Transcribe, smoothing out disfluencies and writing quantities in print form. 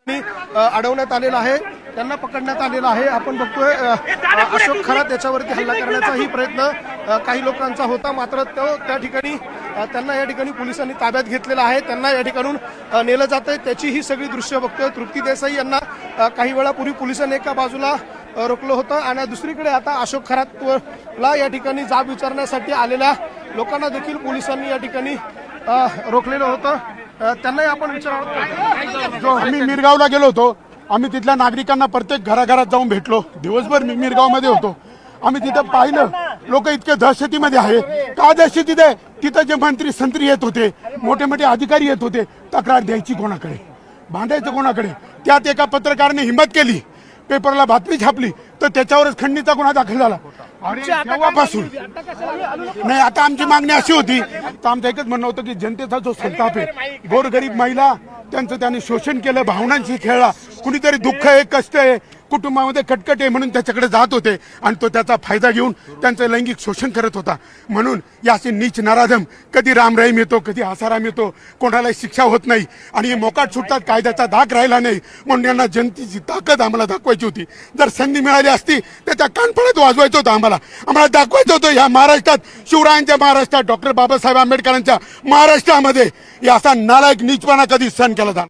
अडवण्यात आलेला आहे, त्यांना पकडण्यात आलेला आहे। आपण बघतोय अशोक खरात याच्यावरती हल्ला करण्याचाही प्रयत्न काही लोकांचा होता, मात्र त्या ठिकाणी त्यांना या ठिकाणी पोलिसांनी ताब्यात घेतलेला आहे, त्यांना या ठिकाणून नेलं जातंय। त्याची ही सगळी दृश्य बघतोय। तृप्ती देसाई यांना काही वेळापूर्वी पोलिसांनी एका बाजूला रोखलं होतं आणि दुसरीकडे आता अशोक खरातला या ठिकाणी जाब विचारण्यासाठी आलेल्या लोकांना देखील पोलिसांनी या ठिकाणी रोखलेलं होतं। त्यांनाही आपण विचारलं। जो आम्ही मिरगावला गेलो होतो, आम्ही तिथल्या नागरिकांना प्रत्येक घराघरात जाऊन भेटलो। दिवसभर मी मिरगावमध्ये होतो। आम्ही तिथं पाहिलं लोक इतके दहशतीमध्ये आहे। का दहशतीत आहे? तिथं जे मंत्री संत्री येत होते, मोठे मोठे अधिकारी येत होते, तक्रार द्यायची कोणाकडे, भांडायचं कोणाकडे? त्यात एका पत्रकाराने हिंमत केली, पेपरला बातमी छापली, तर त्याच्यावरच खंडणीचा गुन्हा दाखल झाला। आणि तेव्हापासून नाही, आता आमची मागणी अशी होती, तर आमचं एकच म्हणणं होतं की जनतेचा जो संताप आहे, गोरगरीब महिला त्यांचं त्याने शोषण केलं, भावनांशी खेळला, कुणीतरी दुःख आहे, कष्ट आहे, कुटुंबामध्ये कटकट आहे म्हणून त्याच्याकडे जात होते आणि तो त्याचा फायदा घेऊन त्यांचं लैंगिक शोषण करत होता। म्हणून याचे नीच नराधम, कधी राम रहीम येतो, कधी आसाराम येतो, कोणालाही शिक्षा होत नाही आणि हे मोकाट सुटतात, कायद्याचा धाक राहिला नाही। म्हणून यांना जनतेची ताकद आम्हाला दाखवायची होती। जर संधी मिळाली असती तर त्या कानफळात वाजवायचं होतं, आम्हाला दाखवायचं होतं या महाराष्ट्रात, शिवरायांच्या महाराष्ट्रात, डॉक्टर बाबासाहेब आंबेडकरांच्या महाराष्ट्रामध्ये असा नालायक नीचपणा कधी सहन केला जाणार।